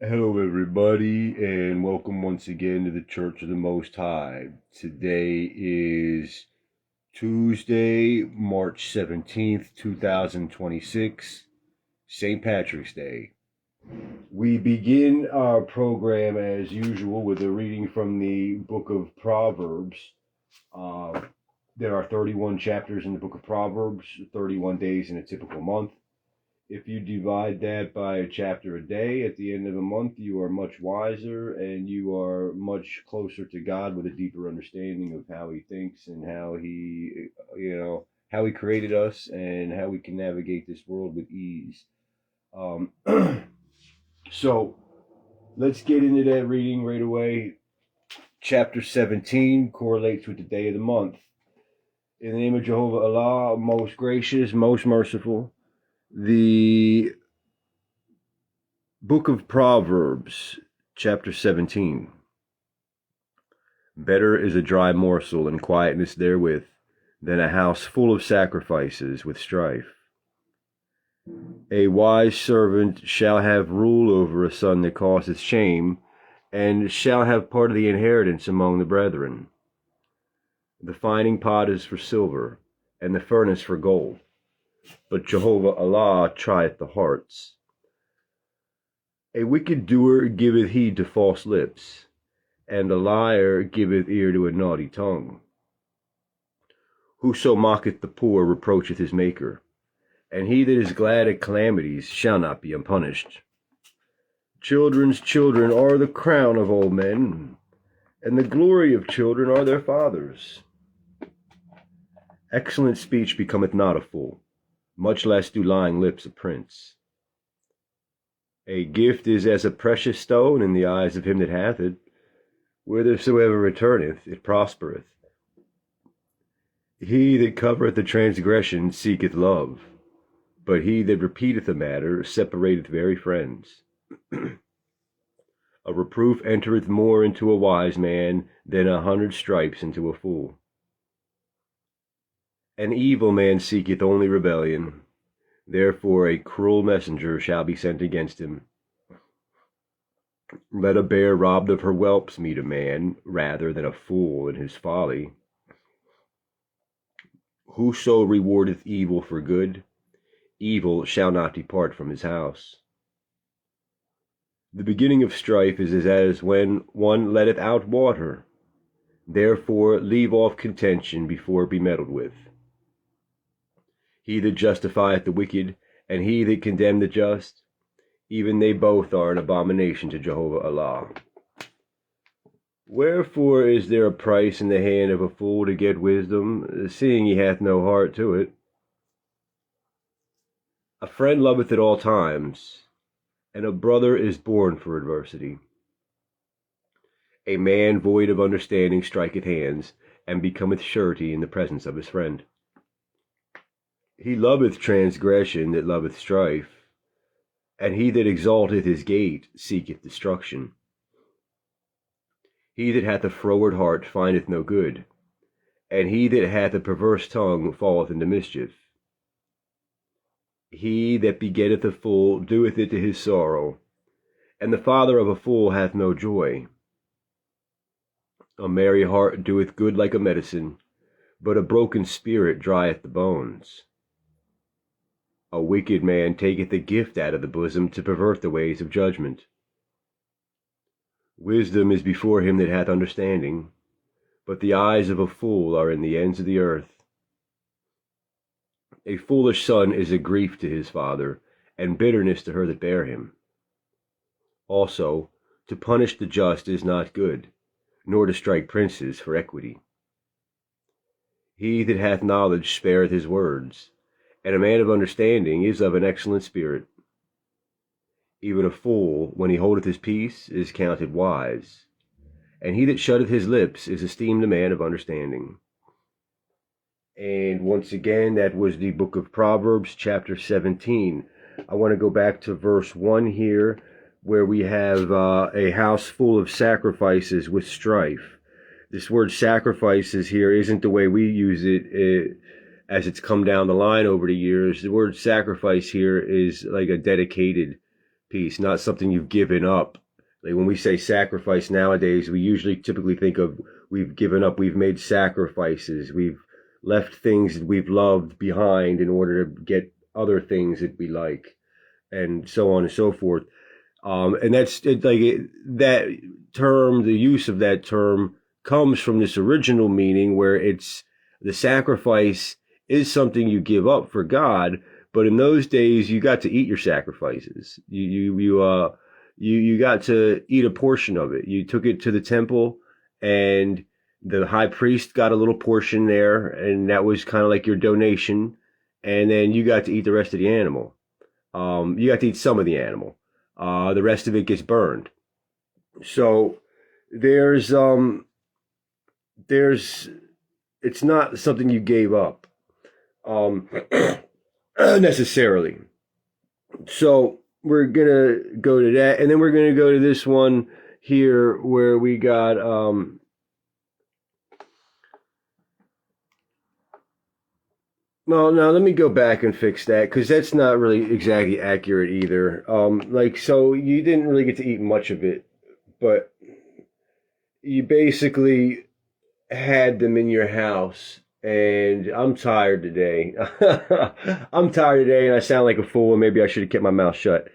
Hello, everybody, and welcome once again to the Church of the Most High. Today is Tuesday, March 17th, 2026, St. Patrick's Day. We begin our program as usual with a reading from the book of Proverbs. There are 31 chapters in the book of Proverbs, 31 days in a typical month. If you divide that by a chapter a day, at the end of the month, you are much wiser and you are much closer to God with a deeper understanding of how He thinks and how He created us and how we can navigate this world with ease. So let's get into that reading right away. Chapter 17 correlates with the day of the month. In the name of JEHOVAH ALLAH, most gracious, most merciful. The book of Proverbs, chapter 17. Better is a dry morsel and quietness therewith than a house full of sacrifices with strife. A wise servant shall have rule over a son that causeth shame, and shall have part of the inheritance among the brethren. The fining pot is for silver, and the furnace for gold. But JEHOVAH ALLAH trieth the hearts. A wicked doer giveth heed to false lips, and a liar giveth ear to a naughty tongue. Whoso mocketh the poor reproacheth his Maker, and he that is glad at calamities shall not be unpunished. Children's children are the crown of old men, and the glory of children are their fathers. Excellent speech becometh not a fool, much less do lying lips a prince. A gift is as a precious stone in the eyes of him that hath it. Whithersoever returneth, it prospereth. He that covereth a transgression seeketh love, but he that repeateth a matter separateth very friends. A reproof entereth more into a wise man than 100 stripes into a fool. An evil man seeketh only rebellion, therefore a cruel messenger shall be sent against him. Let a bear robbed of her whelps meet a man, rather than a fool in his folly. Whoso rewardeth evil for good, evil shall not depart from his house. The beginning of strife is as when one letteth out water. Therefore leave off contention before it be meddled with. He that justifieth the wicked, and he that condemneth the just, even they both are an abomination to JEHOVAH ALLAH. Wherefore is there a price in the hand of a fool to get wisdom, seeing he hath no heart to it? A friend loveth at all times, and a brother is born for adversity. A man void of understanding striketh hands, and becometh surety in the presence of his friend. He loveth transgression that loveth strife, and he that exalteth his gate seeketh destruction. He that hath a froward heart findeth no good, and he that hath a perverse tongue falleth into mischief. He that begetteth a fool doeth it to his sorrow, and the father of a fool hath no joy. A merry heart doeth good like a medicine, but a broken spirit drieth the bones. A wicked man taketh a gift out of the bosom to pervert the ways of judgment. Wisdom is before him that hath understanding, but the eyes of a fool are in the ends of the earth. A foolish son is a grief to his father, and bitterness to her that bare him. Also, to punish the just is not good, nor to strike princes for equity. He that hath knowledge spareth his words, and a man of understanding is of an excellent spirit. Even a fool, when he holdeth his peace, is counted wise, and he that shutteth his lips is esteemed a man of understanding. And once again, that was the book of Proverbs, chapter 17. I want to go back to verse 1 here, where we have a house full of sacrifices with strife. This word sacrifices here isn't the way we use it as it's come down the line over the years. The word sacrifice here is like a dedicated piece, not something you've given up. Like when we say sacrifice nowadays, we usually typically think of we've given up, we've made sacrifices, we've left things that we've loved behind in order to get other things that we like, and so on and so forth. And that term, the use of that term comes from this original meaning where it's the sacrifice is something you give up for God, but in those days you got to eat your sacrifices. You got to eat a portion of it. You took it to the temple, and the high priest got a little portion there, and that was kind of like your donation. And then you got to eat the rest of the animal. You got to eat some of the animal. The rest of it gets burned. So there's it's not something you gave up necessarily. So we're gonna go to that, and then we're gonna go to this one here where we got well, now let me go back and fix that, because that's not really exactly accurate either. So you didn't really get to eat much of it, but you basically had them in your house. And I'm tired today. I'm tired today, and I sound like a fool, and maybe I should have kept my mouth shut.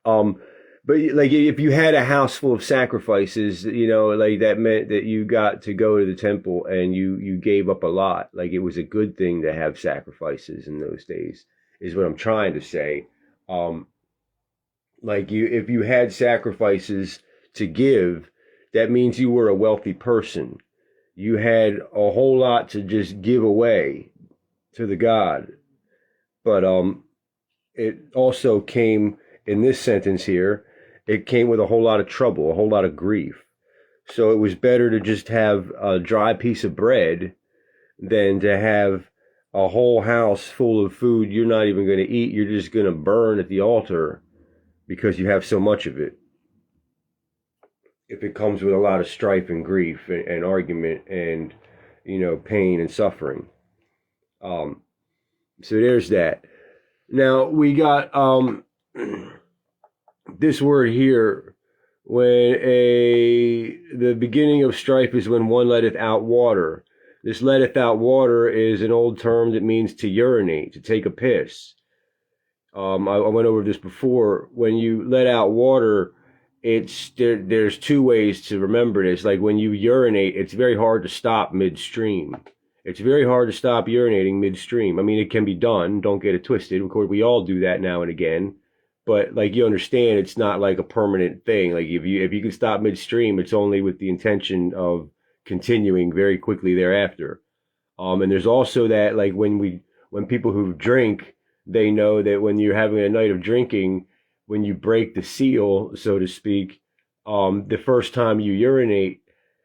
But like, if you had a house full of sacrifices, like that meant that you got to go to the temple and you gave up a lot. Like, it was a good thing to have sacrifices in those days, is what I'm trying to say. If you had sacrifices to give, that means you were a wealthy person. You had a whole lot to just give away to the God. But it also came in this sentence here, it came with a whole lot of trouble, a whole lot of grief. So it was better to just have a dry piece of bread than to have a whole house full of food you're not even going to eat. You're just going to burn at the altar because you have so much of it. If it comes with a lot of strife and grief and argument and, pain and suffering. So there's that. Now we got this word here, when the beginning of strife is when one letteth out water. This letteth out water is an old term that means to urinate, to take a piss. I went over this before. When you let out water, there's two ways to remember this. Like when you urinate, it's very hard to stop midstream. It's very hard to stop urinating midstream. I mean, it can be done. Don't get it twisted. Of course, we all do that now and again. But like, you understand, it's not like a permanent thing. Like if you can stop midstream, it's only with the intention of continuing very quickly thereafter. And there's also that, like when people who drink, they know that when you're having a night of drinking, when you break the seal, so to speak, the first time you urinate,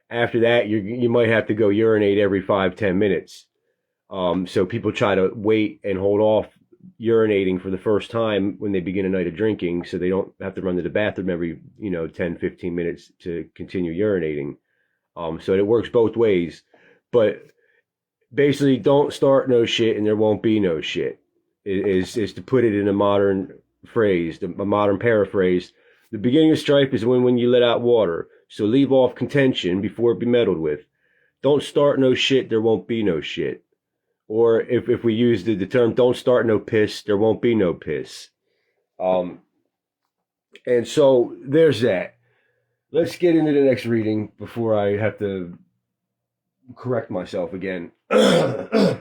after that, you might have to go urinate every 5-10 minutes. So people try to wait and hold off urinating for the first time when they begin a night of drinking, so they don't have to run to the bathroom every 10-15 minutes to continue urinating. So it works both ways. But basically, don't start no shit and there won't be no shit, is to put it in a modern phrase, a modern paraphrase. The beginning of strife is when you let out water. So leave off contention before it be meddled with. Don't start no shit, there won't be no shit. Or if we use the term, don't start no piss, there won't be no piss. And so there's that. Let's get into the next reading before I have to correct myself again. The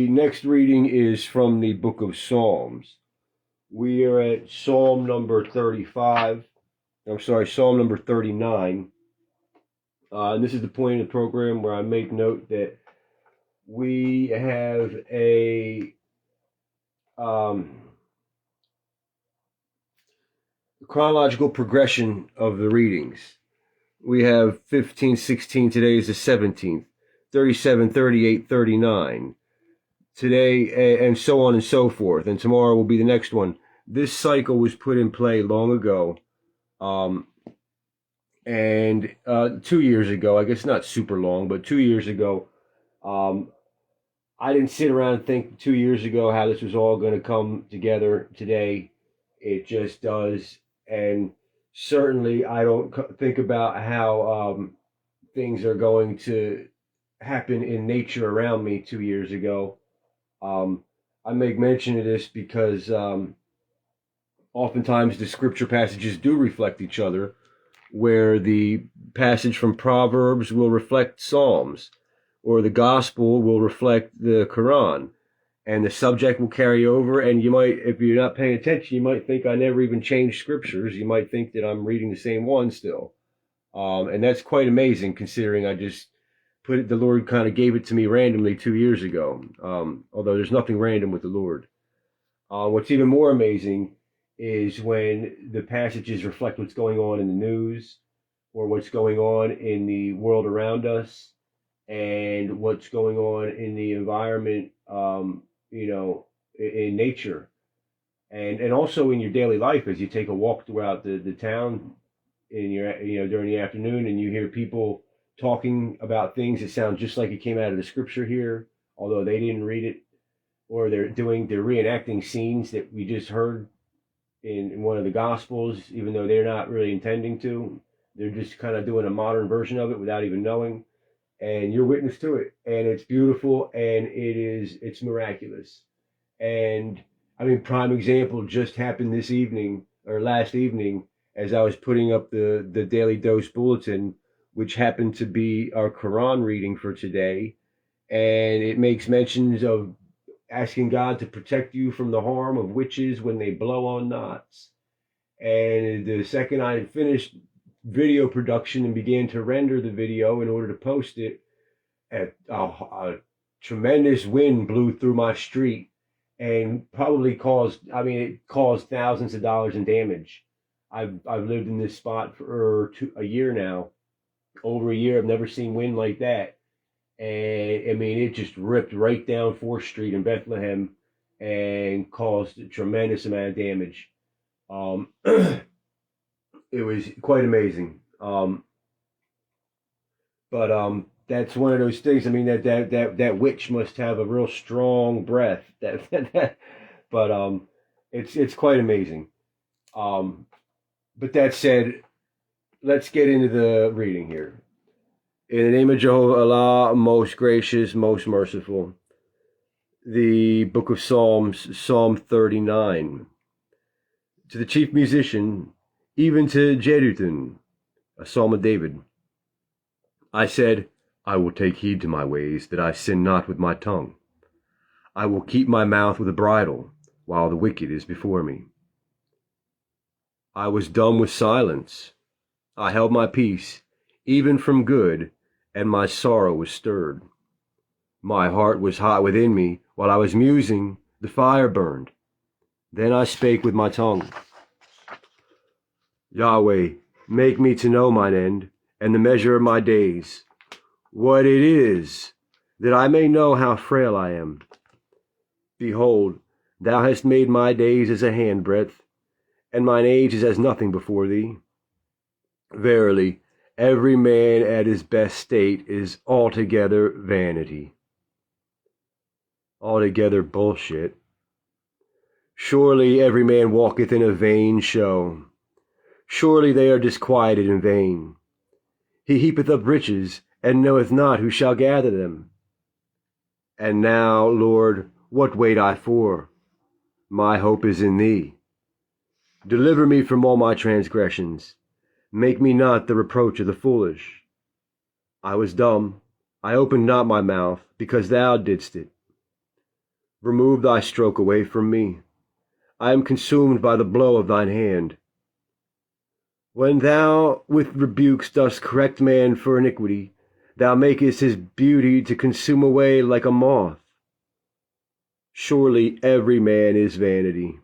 next reading is from the book of Psalms. We are at Psalm number 35. Psalm number 39. And this is the point of the program where I make note that we have a chronological progression of the readings. We have 15, 16, today is the 17th, 37, 38, 39. Today, and so on and so forth. And tomorrow will be the next one. This cycle was put in play long ago. And 2 years ago, I guess not super long, but 2 years ago, I didn't sit around and think 2 years ago how this was all going to come together today It just does. And certainly I don't think about how things are going to happen in nature around me 2 years ago. I make mention of this because oftentimes the scripture passages do reflect each other, where the passage from Proverbs will reflect Psalms, or the gospel will reflect the Quran, and the subject will carry over. And you might, if you're not paying attention, you might think I never even changed scriptures. You might think that I'm reading the same one still. And that's quite amazing, considering I just put it, the Lord kind of gave it to me randomly 2 years ago. Although there's nothing random with the Lord. What's even more amazing is when the passages reflect what's going on in the news, or what's going on in the world around us, and what's going on in the environment, in nature, and also in your daily life as you take a walk throughout the town in your, during the afternoon, and you hear people talking about things that sound just like it came out of the scripture here, although they didn't read it, or they're reenacting scenes that we just heard in one of the gospels, even though they're not really intending to. They're just kind of doing a modern version of it without even knowing. And you're witness to it, and it's beautiful, and it's miraculous. And I mean, prime example just happened this evening, or last evening, as I was putting up the Daily Dose Bulletin, which happened to be our Quran reading for today. And it makes mentions of asking God to protect you from the harm of witches when they blow on knots. And the second I had finished video production and began to render the video in order to post it, a tremendous wind blew through my street and probably caused thousands of dollars in damage. I've lived in this spot for a year now, over a year. I've never seen wind like that. And I mean, it just ripped right down 4th Street in Bethlehem and caused a tremendous amount of damage. It was quite amazing. But that's one of those things. I mean, that witch must have a real strong breath. But it's quite amazing. But that said, let's get into the reading here. In the name of Jehovah Allah, most gracious, most merciful. The book of Psalms, Psalm 39. To the chief musician, even to Jeduthun, a psalm of David. I said, I will take heed to my ways, that I sin not with my tongue. I will keep my mouth with a bridle, while the wicked is before me. I was dumb with silence. I held my peace, even from good, and my sorrow was stirred. My heart was hot within me. While I was musing, the fire burned. Then I spake with my tongue. Yahweh, make me to know mine end, and the measure of my days, what it is, that I may know how frail I am. Behold, thou hast made my days as a handbreadth, and mine age is as nothing before thee. Verily, every man at his best state is altogether vanity. Altogether bullshit. Surely every man walketh in a vain show. Surely they are disquieted in vain. He heapeth up riches, and knoweth not who shall gather them. And now, Lord, what wait I for? My hope is in thee. Deliver me from all my transgressions. Make me not the reproach of the foolish. I was dumb. I opened not my mouth, because thou didst it. Remove thy stroke away from me. I am consumed by the blow of thine hand. When thou with rebukes dost correct man for iniquity, thou makest his beauty to consume away like a moth. Surely every man is vanity.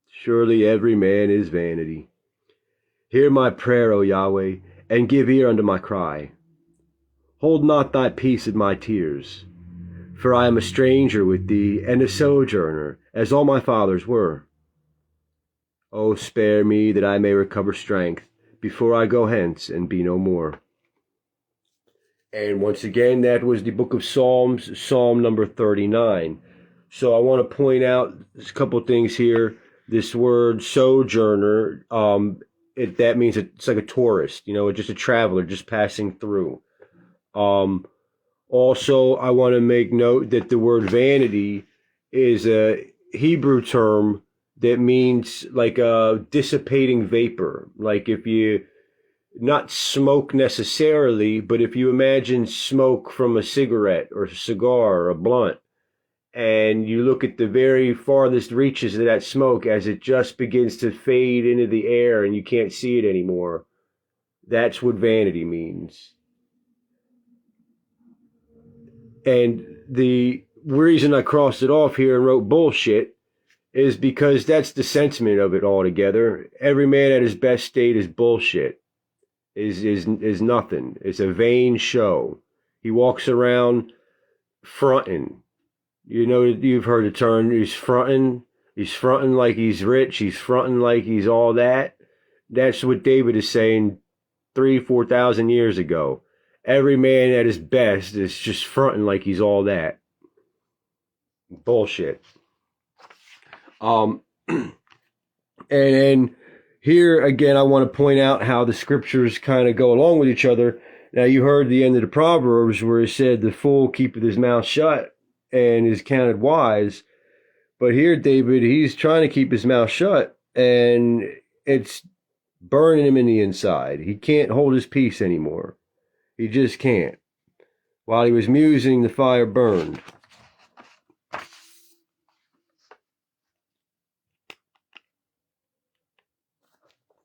Surely every man is vanity. Hear my prayer, O Yahweh, and give ear unto my cry. Hold not thy peace at my tears. For I am a stranger with thee, and a sojourner, as all my fathers were. O spare me, that I may recover strength, before I go hence and be no more. And once again, that was the book of Psalms, Psalm number 39. So I want to point out a couple things here. This word sojourner, that means it's like a tourist, just a traveler, just passing through. Also, I want to make note that the word vanity is a Hebrew term that means like a dissipating vapor. Like if you, not smoke necessarily, but if you imagine smoke from a cigarette or a cigar or a blunt, and you look at the very farthest reaches of that smoke as it just begins to fade into the air and you can't see it anymore, that's what vanity means. And the reason I crossed it off here and wrote bullshit is because that's the sentiment of it altogether. Every man at his best state is bullshit, is nothing. It's a vain show. He walks around fronting. You've heard the term, he's fronting. He's fronting like he's rich. He's fronting like he's all that. That's what David is saying 4,000 years ago. Every man at his best is just fronting like he's all that. Bullshit. And here again, I want to point out how the scriptures kind of go along with each other. Now, you heard the end of the Proverbs where it said, the fool keepeth his mouth shut and is counted wise. But here, David, he's trying to keep his mouth shut, and it's burning him in the inside. He can't hold his peace anymore. He just can't. While he was musing, the fire burned.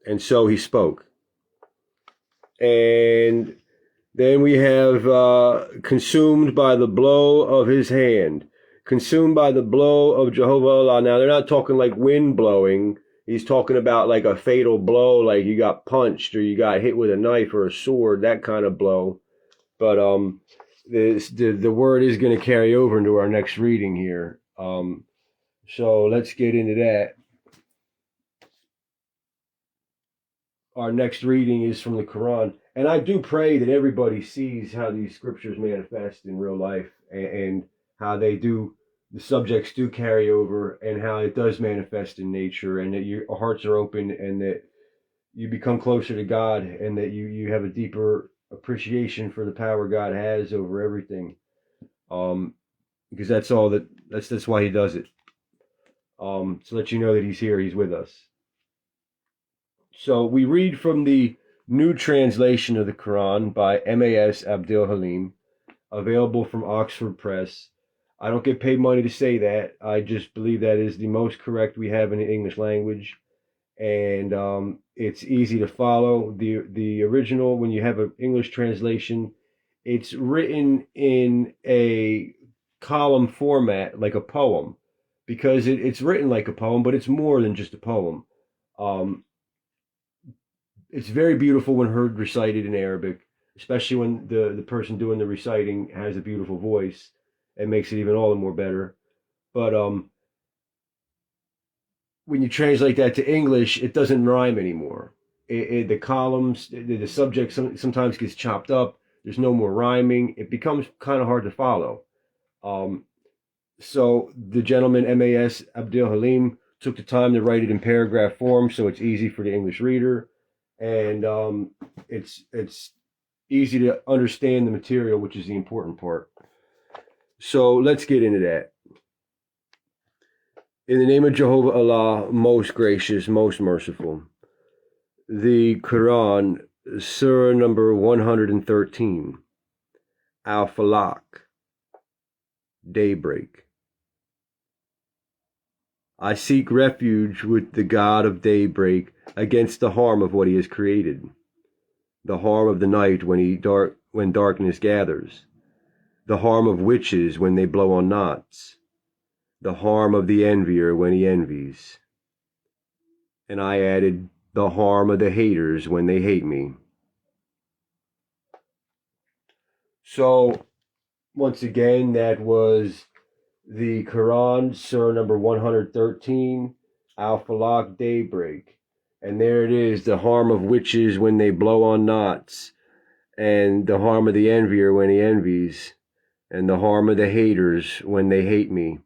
And so he spoke. And then we have consumed by the blow of his hand. Consumed by the blow of JEHOVAH ALLAH. Now, they're not talking like wind blowing. He's talking about like a fatal blow, like you got punched or you got hit with a knife or a sword, that kind of blow. But the word is going to carry over into our next reading here. So let's get into that. Our next reading is from the Quran. And I do pray that everybody sees how these scriptures manifest in real life and how the subjects do carry over and how it does manifest in nature, and that your hearts are open and that you become closer to God and that you have a deeper appreciation for the power God has over everything. Because that's why he does it. To let you know that he's here, he's with us. So we read from the New Translation of the Quran by M.A.S. Abdul Halim, available from Oxford Press. I don't get paid money to say that. I just believe that is the most correct we have in the English language. And it's easy to follow. The original, when you have an English translation, it's written in a column format, like a poem, because it's written like a poem, but it's more than just a poem. It's very beautiful when heard recited in Arabic, especially when the person doing the reciting has a beautiful voice. It makes it even all the more better. But when you translate that to English, it doesn't rhyme anymore. The columns, the subject sometimes gets chopped up. There's no more rhyming. It becomes kind of hard to follow. So the gentleman, M.A.S. Abdul Halim, took the time to write it in paragraph form so it's easy for the English reader. And it's easy to understand the material, which is the important part. So let's get into that. In the name of JEHOVAH ALLAH, most gracious, most merciful. The Quran, Surah number 113, Al-Falaq, daybreak. I seek refuge with the God of daybreak against the harm of what he has created, the harm of the night when darkness gathers, the harm of witches when they blow on knots, the harm of the envier when he envies. And I added, the harm of the haters when they hate me. So, once again, that was the Quran, Surah number 113, Al-Falaq, daybreak. And there it is, the harm of witches when they blow on knots, and the harm of the envier when he envies, and the harm of the haters when they hate me.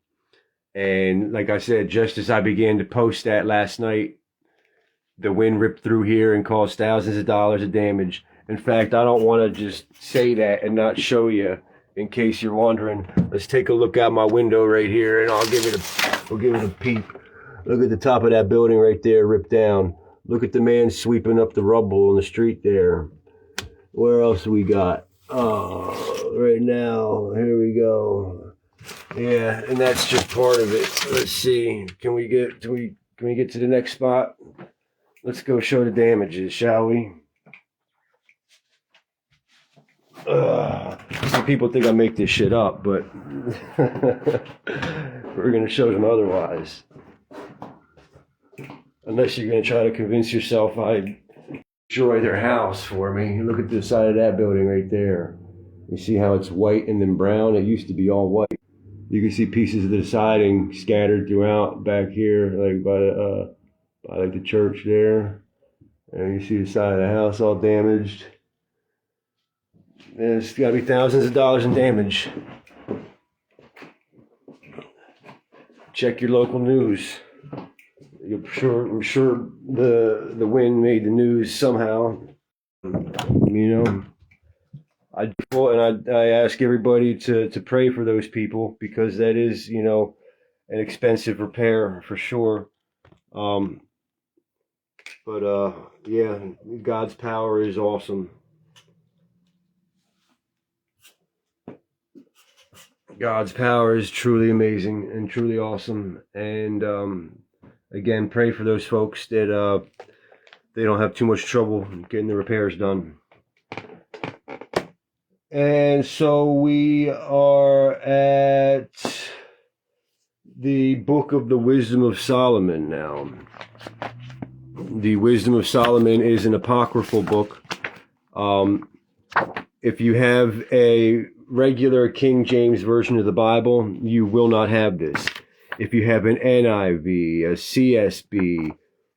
And like I said, just as I began to post that last night, the wind ripped through here and caused thousands of dollars of damage. In fact, I don't want to just say that and not show you, in case you're wondering. Let's take a look out my window right here, and we'll give it a peep. Look at the top of that building right there, ripped down. Look at the man sweeping up the rubble on the street there. Where else we got? Oh, right now, here we go. Yeah, and that's just part of it. Let's see. Can we get to the next spot? Let's go show the damages, shall we? Some people think I make this shit up, but we're going to show them otherwise. Unless you're going to try to convince yourself I destroy their house for me. Look at the side of that building right there. You see how it's white and then brown? It used to be all white. You can see pieces of the siding scattered throughout back here, like by like the church there. And you see the side of the house all damaged. And it's got to be thousands of dollars in damage. Check your local news. I'm sure the wind made the news somehow. You know, I ask everybody to pray for those people, because that is, you know, an expensive repair for sure. Yeah, God's power is awesome. God's power is truly amazing and truly awesome. And again, pray for those folks that they don't have too much trouble getting the repairs done. And so we are at the book of the Wisdom of Solomon now. The Wisdom of Solomon is an apocryphal book. If you have a regular King James version of the Bible, you will not have this. If you have an NIV, a CSB,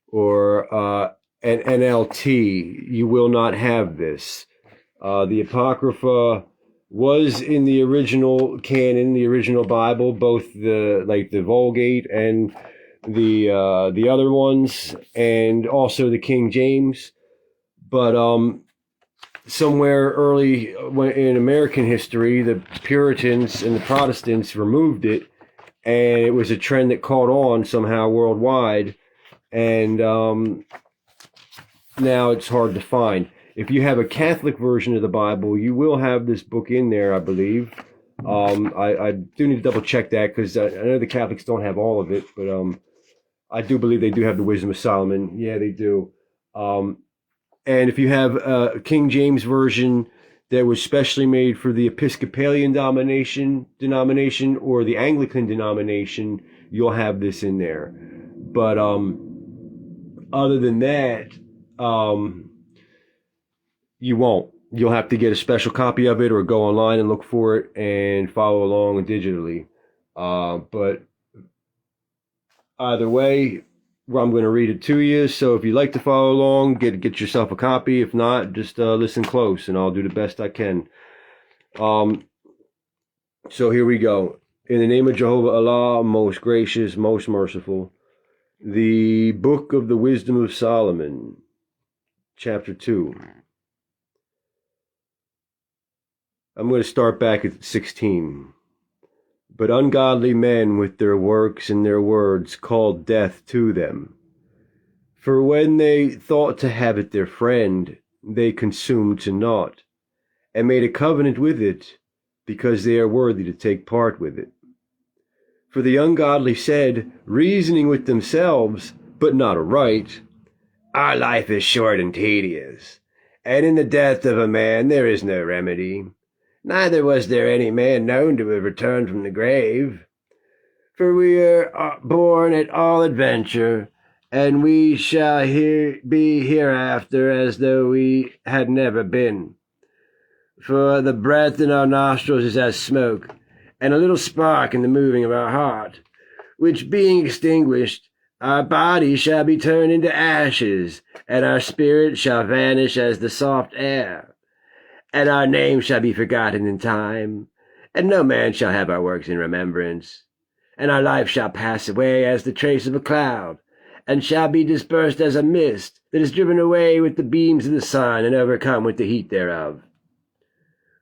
or an NLT, you will not have this. The Apocrypha was in the original canon, the original Bible, both the Vulgate and the other ones, and also the King James. But somewhere early in American history, the Puritans and the Protestants removed it, and it was a trend that caught on somehow worldwide, and now it's hard to find. If you have a Catholic version of the Bible, you will have this book in there, I believe. I do need to double check that, because I know the Catholics don't have all of it, but I do believe they do have the Wisdom of Solomon. Yeah, they do. And if you have a King James version that was specially made for the Episcopalian denomination or the Anglican denomination, you'll have this in there. But other than that, you won't. You'll have to get a special copy of it, or go online and look for it and follow along digitally. But either way, I'm going to read it to you. So if you'd like to follow along, get yourself a copy. If not, just listen close, and I'll do the best I can. So here we go. In the name of Jehovah Allah, most gracious, most merciful. The Book of the Wisdom of Solomon, Chapter 2. I'm going to start back at 16. But ungodly men with their works and their words called death to them. For when they thought to have it their friend, they consumed to naught, and made a covenant with it, because they are worthy to take part with it. For the ungodly said, reasoning with themselves, but not aright, our life is short and tedious, and in the death of a man there is no remedy. Neither was there any man known to have returned from the grave. For we are born at all adventure, and we shall be hereafter as though we had never been. For the breath in our nostrils is as smoke, and a little spark in the moving of our heart, which being extinguished, our body shall be turned into ashes, and our spirit shall vanish as the soft air. And our name shall be forgotten in time, and no man shall have our works in remembrance. and our life shall pass away as the trace of a cloud, and shall be dispersed as a mist that is driven away with the beams of the sun and overcome with the heat thereof.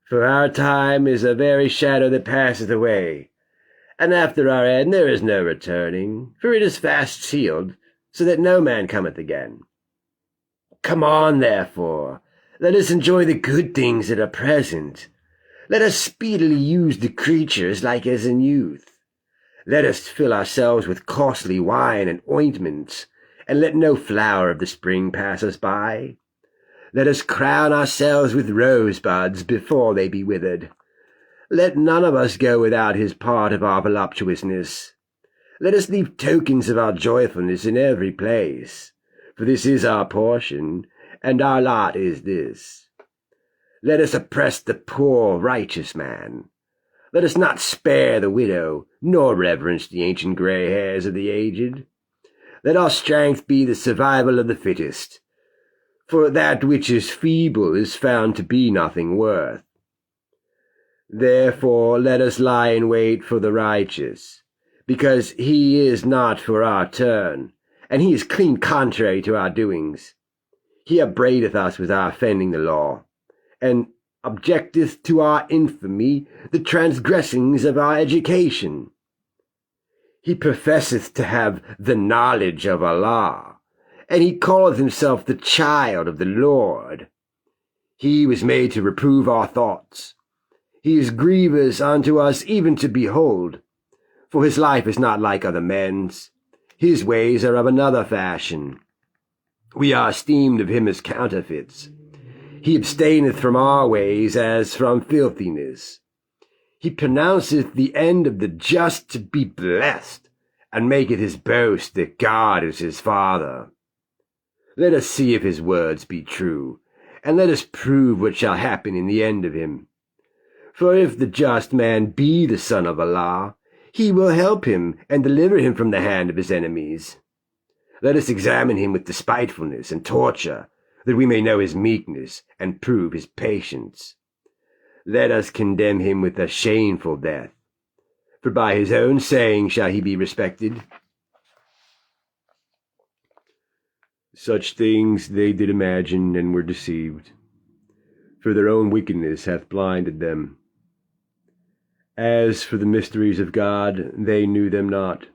For our time is a very shadow that passeth away, and after our end there is no returning, for it is fast sealed, so that no man cometh again. Come on, therefore, let us enjoy the good things that are present. Let us speedily use the creatures like as in youth. Let us fill ourselves with costly wine and ointments, and let no flower of the spring pass us by. Let us crown ourselves with rosebuds before they be withered. Let none of us go without his part of our voluptuousness. Let us leave tokens of our joyfulness in every place, for this is our portion, and our lot is this. Let us oppress the poor righteous man. Let us not spare the widow, nor reverence the ancient grey hairs of the aged. Let our strength be the survival of the fittest, for that which is feeble is found to be nothing worth. Therefore let us lie in wait for the righteous, because he is not for our turn, and he is clean contrary to our doings. He upbraideth us with our offending the law, and objecteth to our infamy the transgressings of our education. He professeth to have the knowledge of Allah, and he calleth himself the child of the Lord. He was made to reprove our thoughts. He is grievous unto us even to behold, for his life is not like other men's. His ways are of another fashion. We are esteemed of him as counterfeits. He abstaineth from our ways as from filthiness. He pronounceth the end of the just to be blessed, and maketh his boast that God is his Father. Let us see if his words be true, and let us prove what shall happen in the end of him. For if the just man be the son of Allah, he will help him and deliver him from the hand of his enemies. Let us examine him with despitefulness and torture, that we may know his meekness and prove his patience. Let us condemn him with a shameful death, for by his own saying shall he be respected. Such things they did imagine, and were deceived, for their own wickedness hath blinded them. As for the mysteries of God, they knew them not,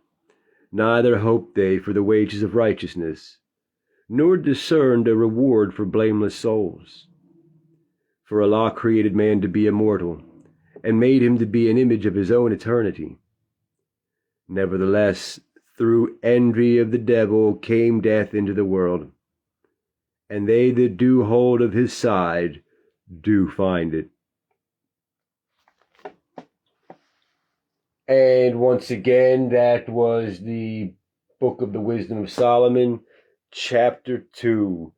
neither hoped they for the wages of righteousness, nor discerned a reward for blameless souls. For Allah created man to be immortal, and made him to be an image of his own eternity. Nevertheless, through envy of the devil came death into the world, and they that do hold of his side do find it. And once again, that was the Book of the Wisdom of Solomon, chapter 2.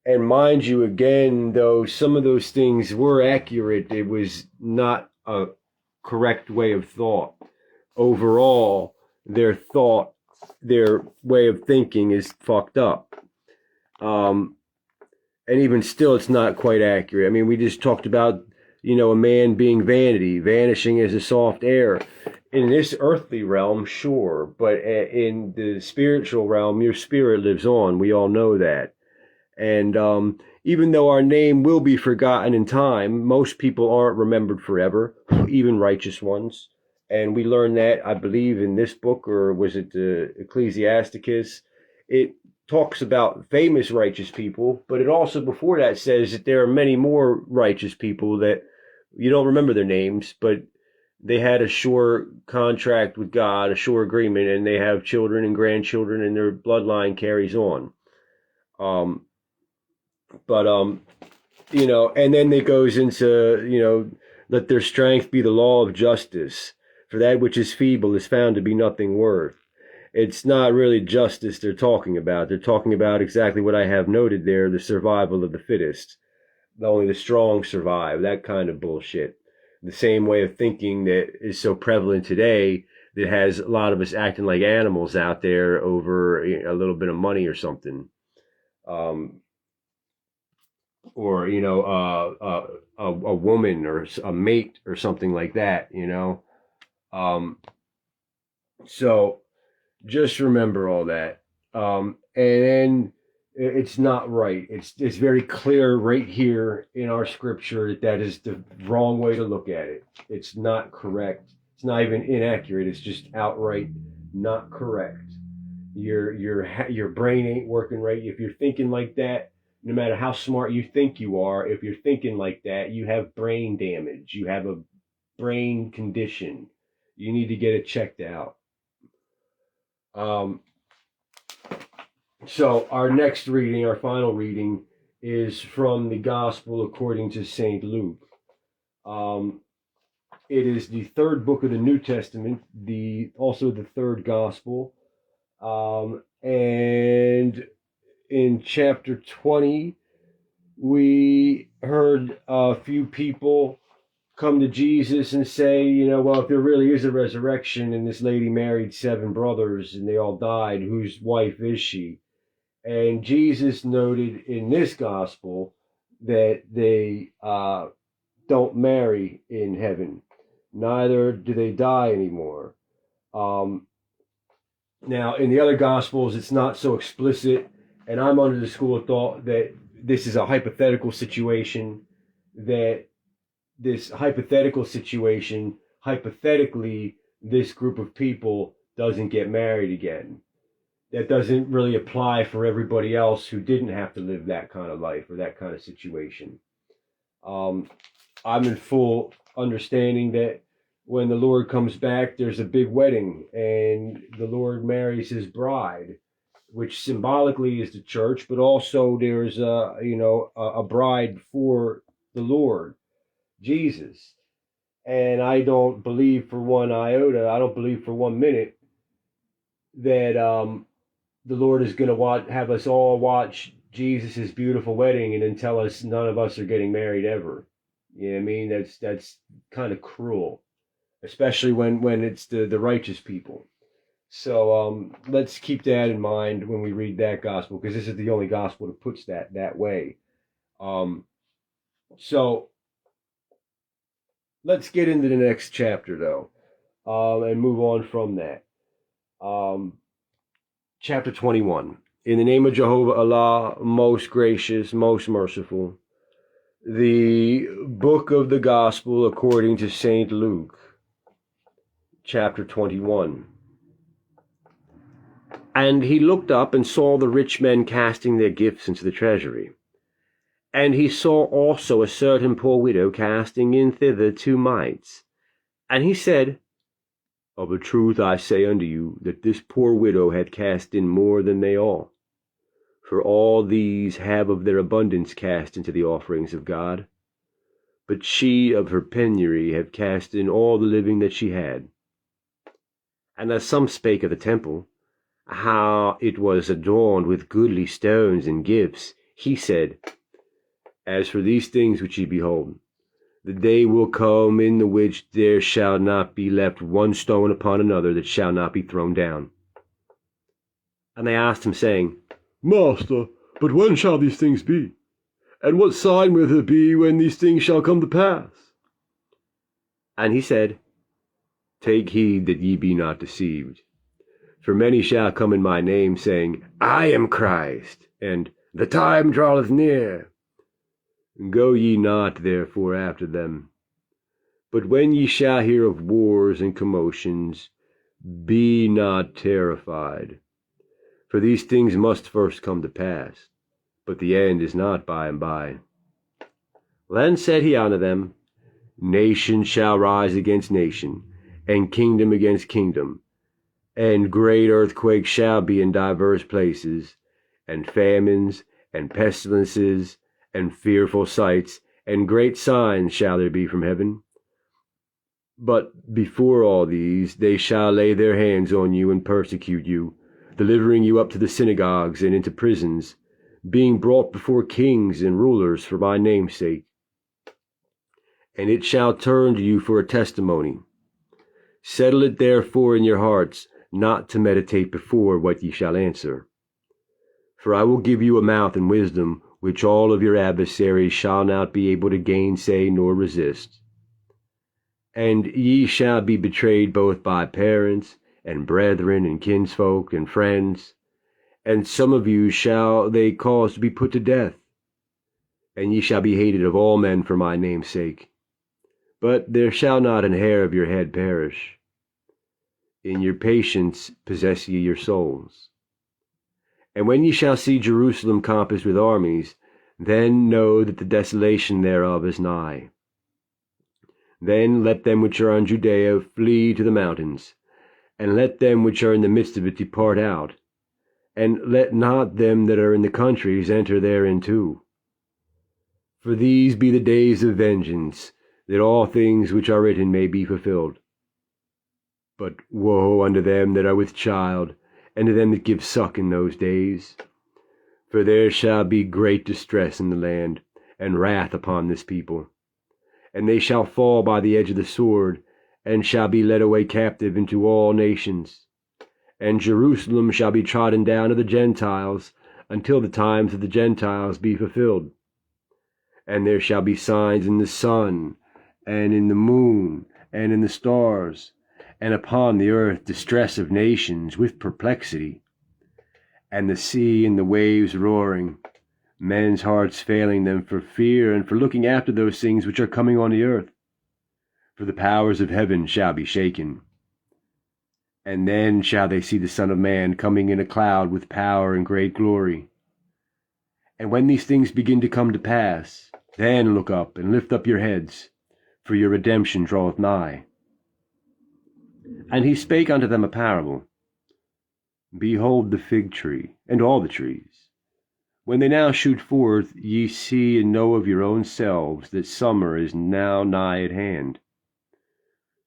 And mind you, again, though some of those things were accurate, it was not a correct way of thought. Overall, their way of thinking is fucked up. And even still, it's not quite accurate. I mean, we just talked about, a man being vanity, vanishing as a soft air. In this earthly realm, sure, but in the spiritual realm, your spirit lives on. We all know that. And even though our name will be forgotten in time, most people aren't remembered forever, even righteous ones. And we learned that, I believe, in this book, or was it Ecclesiastes? It talks about famous righteous people, but it also before that says that there are many more righteous people that you don't remember their names, but they had a sure contract with God, a sure agreement, and they have children and grandchildren, and their bloodline carries on. And then it goes into, let their strength be the law of justice, for that which is feeble is found to be nothing worth. It's not really justice they're talking about. They're talking about exactly what I have noted there, the survival of the fittest. Only the strong survive, that kind of bullshit. The same way of thinking that is so prevalent today that has a lot of us acting like animals out there over a little bit of money or something. Or a woman or a mate or something like that, So just remember all that. And then it's not right. It's very clear right here in our scripture that is the wrong way to look at it. It's not correct. It's not even inaccurate. It's just outright not correct. Your brain ain't working right. If you're thinking like that, no matter how smart you think you are, if you're thinking like that, you have brain damage. You have a brain condition. You need to get it checked out. So our next reading, our final reading, is from the Gospel according to St. Luke. It is the third book of the New Testament, also the third Gospel. And in chapter 20, we heard a few people come to Jesus and say, well, if there really is a resurrection and this lady married 7 brothers and they all died, whose wife is she? And Jesus noted in this gospel that they don't marry in heaven, neither do they die anymore. Now, in the other gospels, it's not so explicit, and I'm under the school of thought that this is a hypothetical situation, hypothetically, this group of people doesn't get married again. That doesn't really apply for everybody else who didn't have to live that kind of life or that kind of situation. I'm in full understanding that when the Lord comes back, there's a big wedding, and the Lord marries his bride, which symbolically is the church, but also there's a bride for the Lord, Jesus. And I don't believe for one iota, I don't believe for 1 minute that the Lord is going to have us all watch Jesus' beautiful wedding and then tell us none of us are getting married ever. You know what I mean? That's kind of cruel, especially when it's the righteous people. So let's keep that in mind when we read that gospel, because this is the only gospel that puts that way. So let's get into the next chapter, though, and move on from that. Chapter 21. In the name of Jehovah Allah, most gracious, most merciful. The book of the Gospel according to St. Luke. Chapter 21. And he looked up and saw the rich men casting their gifts into the treasury. And he saw also a certain poor widow casting in thither 2 mites. And he said, Of a truth I say unto you, that this poor widow hath cast in more than they all. For all these have of their abundance cast into the offerings of God. But she of her penury hath cast in all the living that she had. And as some spake of the temple, how it was adorned with goodly stones and gifts, he said, As for these things which ye behold, the day will come in the which there shall not be left one stone upon another that shall not be thrown down. And they asked him, saying, Master, but when shall these things be? And what sign will there be when these things shall come to pass? And he said, Take heed that ye be not deceived. For many shall come in my name, saying, I am Christ, and the time draweth near. Go ye not therefore after them. But when ye shall hear of wars and commotions, be not terrified. For these things must first come to pass, but the end is not by and by. Then said he unto them, Nation shall rise against nation, and kingdom against kingdom, and great earthquakes shall be in divers places, and famines, and pestilences, and fearful sights, and great signs shall there be from heaven. But before all these, they shall lay their hands on you and persecute you, delivering you up to the synagogues and into prisons, being brought before kings and rulers for my name's sake. And it shall turn to you for a testimony. Settle it therefore in your hearts, not to meditate before what ye shall answer. For I will give you a mouth and wisdom, which all of your adversaries shall not be able to gainsay nor resist. And ye shall be betrayed both by parents, and brethren, and kinsfolk, and friends. And some of you shall they cause to be put to death. And ye shall be hated of all men for my name's sake. But there shall not an hair of your head perish. In your patience possess ye your souls. And when ye shall see Jerusalem compassed with armies, then know that the desolation thereof is nigh. Then let them which are on Judea flee to the mountains, and let them which are in the midst of it depart out, and let not them that are in the countries enter thereinto. For these be the days of vengeance, that all things which are written may be fulfilled. But woe unto them that are with child, and to them that give suck in those days. For there shall be great distress in the land, and wrath upon this people. And they shall fall by the edge of the sword, and shall be led away captive into all nations. And Jerusalem shall be trodden down of the Gentiles, until the times of the Gentiles be fulfilled. And there shall be signs in the sun, and in the moon, and in the stars, and upon the earth distress of nations with perplexity, and the sea and the waves roaring, men's hearts failing them for fear and for looking after those things which are coming on the earth. For the powers of heaven shall be shaken. And then shall they see the Son of Man coming in a cloud with power and great glory. And when these things begin to come to pass, then look up and lift up your heads, for your redemption draweth nigh. And he spake unto them a parable. Behold the fig tree, and all the trees. When they now shoot forth, ye see and know of your own selves that summer is now nigh at hand.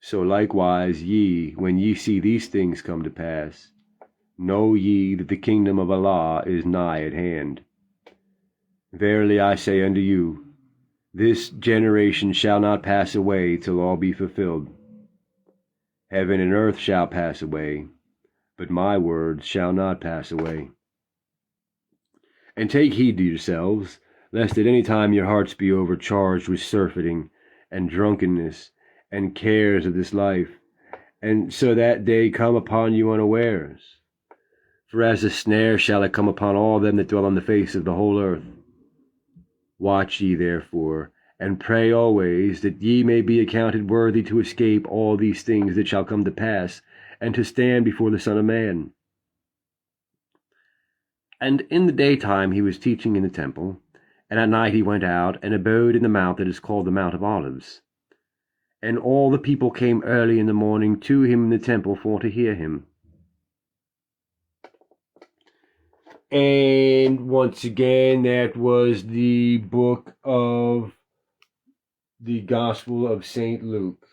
So likewise ye, when ye see these things come to pass, know ye that the kingdom of Allah is nigh at hand. Verily I say unto you, this generation shall not pass away till all be fulfilled. Heaven and earth shall pass away, but my words shall not pass away. And take heed to yourselves, lest at any time your hearts be overcharged with surfeiting, and drunkenness, and cares of this life, and so that day come upon you unawares. For as a snare shall it come upon all them that dwell on the face of the whole earth. Watch ye therefore, and pray always, that ye may be accounted worthy to escape all these things that shall come to pass, and to stand before the Son of Man. And in the daytime he was teaching in the temple, and at night he went out, and abode in the mount that is called the Mount of Olives. And all the people came early in the morning to him in the temple for to hear him. And once again, that was the book of the Gospel of St. Luke,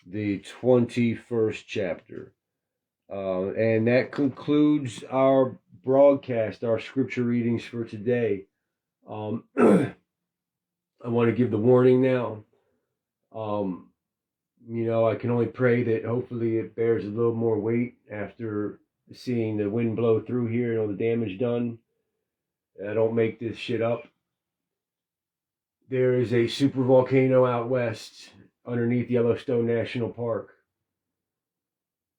the 21st chapter. And that concludes our broadcast, our scripture readings for today. I want to give the warning now. I can only pray that hopefully it bears a little more weight after seeing the wind blow through here and all the damage done. I don't make this shit up. There is a super volcano out west underneath Yellowstone National Park.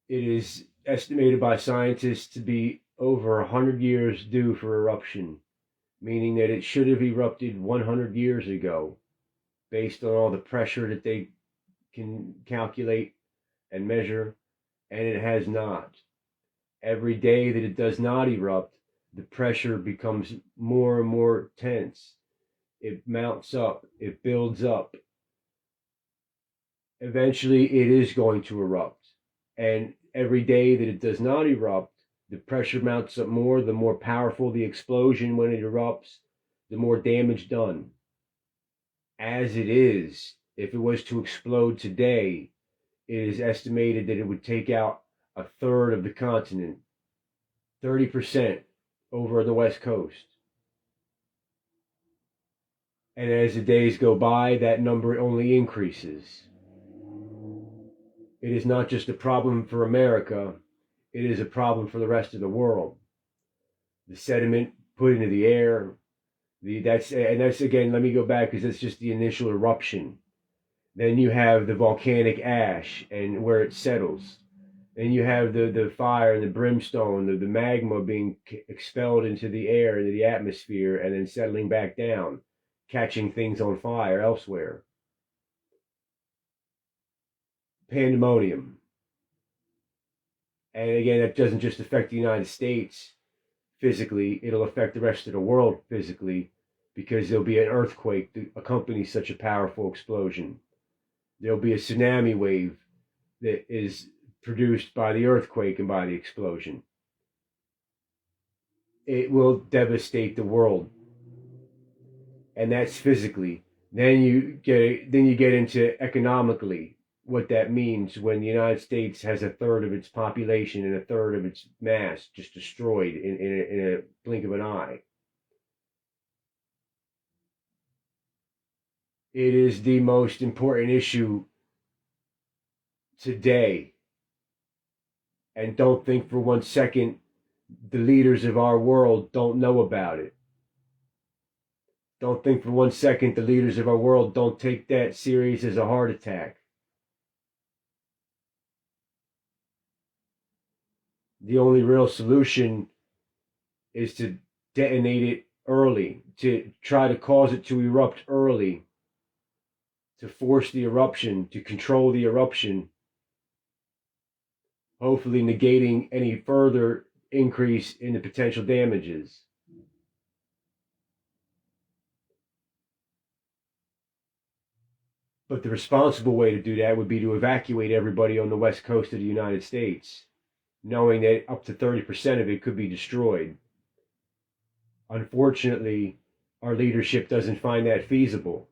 It is estimated by scientists to be over 100 years due for eruption, meaning that it should have erupted 100 years ago, based on all the pressure that they can calculate and measure, and it has not. Every day that it does not erupt, the pressure becomes more and more tense. It mounts up, it builds up. Eventually it is going to erupt. And every day that it does not erupt, the pressure mounts up more, the more powerful the explosion when it erupts, the more damage done. As it is, if it was to explode today, it is estimated that it would take out a third of the continent, 30% over the West Coast. And as the days go by, that number only increases. It is not just a problem for America, it is a problem for the rest of the world. The sediment put into the air, that's again, let me go back because that's just the initial eruption. Then you have the volcanic ash and where it settles. and you have the fire and the brimstone, the magma being expelled into the air, into the atmosphere, and then settling back down, catching things on fire elsewhere. Pandemonium. And again, that doesn't just affect the United States physically, it'll affect the rest of the world physically, because there'll be an earthquake to accompany such a powerful explosion. There'll be a tsunami wave that is produced by the earthquake and by the explosion. It will devastate the world. And that's physically. Then you get into economically, what that means when the United States has a third of its population and a third of its mass just destroyed in a blink of an eye. It is the most important issue today. And don't think for 1 second the leaders of our world don't know about it. Don't think for 1 second the leaders of our world don't take that serious as a heart attack. The only real solution is to detonate it early, to try to cause it to erupt early, to force the eruption, to control the eruption, hopefully negating any further increase in the potential damages. But the responsible way to do that would be to evacuate everybody on the west coast of the United States, knowing that up to 30% of it could be destroyed. Unfortunately, our leadership doesn't find that feasible.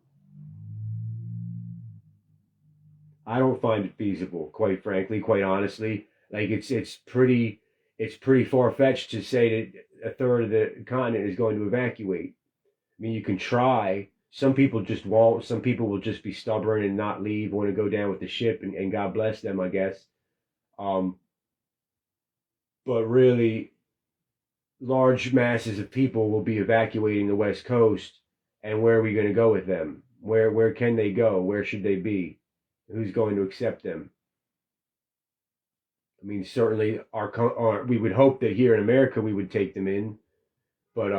I don't find it feasible, quite frankly, quite honestly. Like it's pretty far-fetched to say that a third of the continent is going to evacuate. I mean, you can try. Some people just won't. Some people will just be stubborn and not leave, want to go down with the ship, and God bless them, I guess. But really, large masses of people will be evacuating the West Coast, and where are we going to go with them? Where can they go? Where should they be? Who's going to accept them? I mean, certainly we would hope that here in America we would take them in, but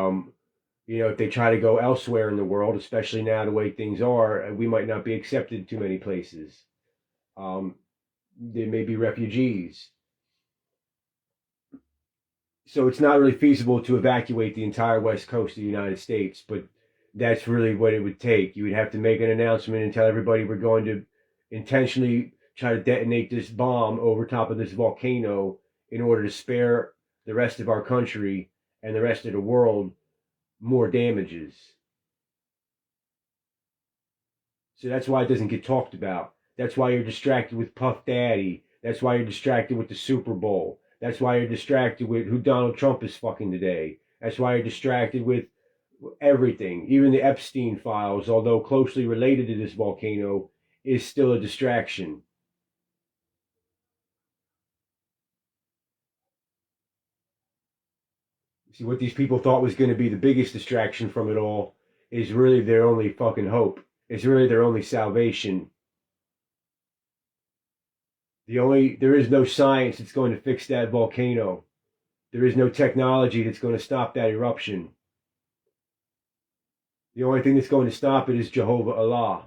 if they try to go elsewhere in the world, especially now the way things are, we might not be accepted too many places. They may be refugees. So it's not really feasible to evacuate the entire west coast of the United States, but that's really what it would take. You would have to make an announcement and tell everybody we're going to intentionally try to detonate this bomb over top of this volcano in order to spare the rest of our country and the rest of the world more damages. So that's why it doesn't get talked about. That's why you're distracted with Puff Daddy. That's why you're distracted with the Super Bowl. That's why you're distracted with who Donald Trump is fucking today. That's why you're distracted with everything. Even the Epstein files, although closely related to this volcano, is still a distraction. See, what these people thought was going to be the biggest distraction from it all is really their only fucking hope. It's really their only salvation. There is no science that's going to fix that volcano. There is no technology that's going to stop that eruption. The only thing that's going to stop it is JEHOVAH ALLAH.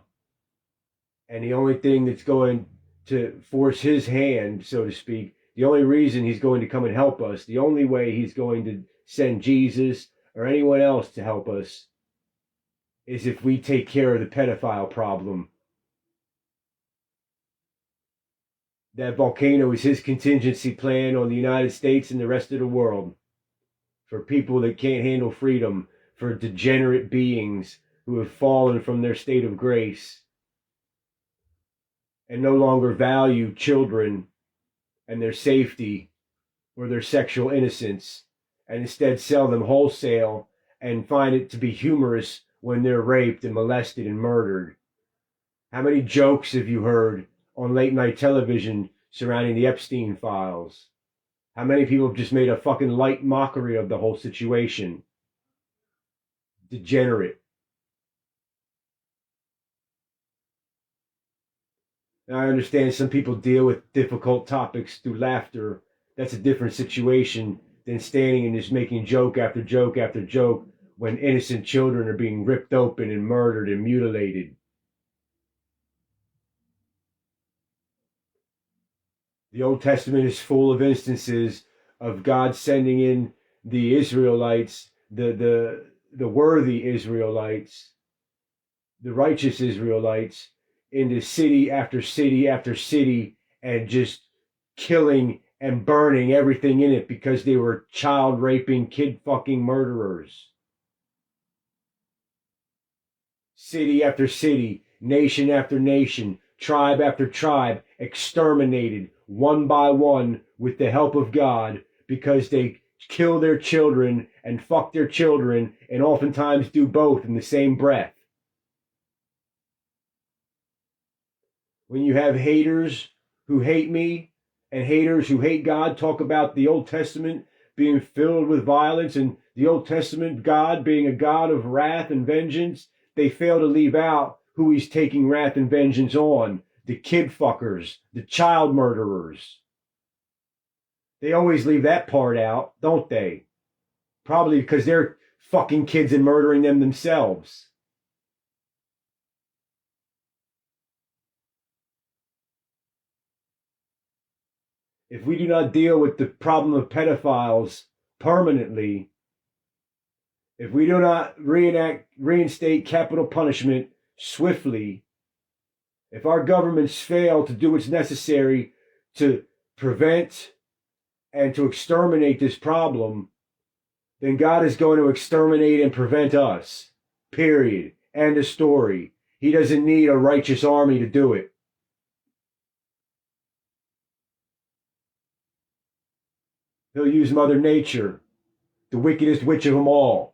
And the only thing that's going to force his hand, so to speak, the only reason he's going to come and help us, the only way he's going to send Jesus or anyone else to help us, is if we take care of the pedophile problem. That volcano is his contingency plan on the United States and the rest of the world. For people that can't handle freedom, for degenerate beings who have fallen from their state of grace and no longer value children and their safety or their sexual innocence, and instead sell them wholesale and find it to be humorous when they're raped and molested and murdered. How many jokes have you heard on late night television surrounding the Epstein files? How many people have just made a fucking light mockery of the whole situation? Degenerate. And I understand some people deal with difficult topics through laughter. That's a different situation than standing and just making joke after joke after joke when innocent children are being ripped open and murdered and mutilated. The Old Testament is full of instances of God sending in the Israelites, the worthy Israelites, the righteous Israelites, into city after city after city and just killing and burning everything in it because they were child raping, kid fucking murderers. City after city, nation after nation, tribe after tribe, exterminated one by one with the help of God because they kill their children and fuck their children and oftentimes do both in the same breath. When you have haters who hate me and haters who hate God talk about the Old Testament being filled with violence and the Old Testament God being a God of wrath and vengeance, they fail to leave out who he's taking wrath and vengeance on. The kid fuckers, the child murderers. They always leave that part out, don't they? Probably because they're fucking kids and murdering them themselves. If we do not deal with the problem of pedophiles permanently, if we do not reinstate capital punishment swiftly, if our governments fail to do what's necessary to prevent and to exterminate this problem, then God is going to exterminate and prevent us. Period. End of story. He doesn't need a righteous army to do it. He'll use Mother Nature, the wickedest witch of them all.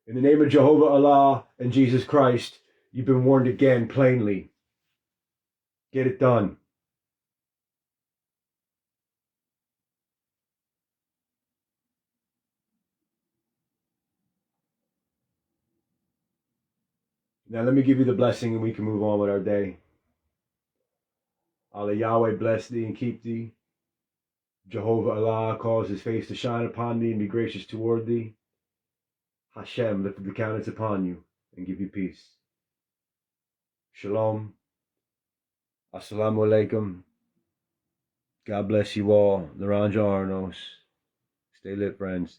In the name of Jehovah Allah and Jesus Christ, you've been warned again plainly. Get it done. Now let me give you the blessing and we can move on with our day. Allah Yahweh bless thee and keep thee. Jehovah Allah cause his face to shine upon thee and be gracious toward thee. Hashem lift up the countenance upon you and give you peace. Shalom. Assalamualaikum. God bless you all. Naranja Arnos. Stay lit, friends.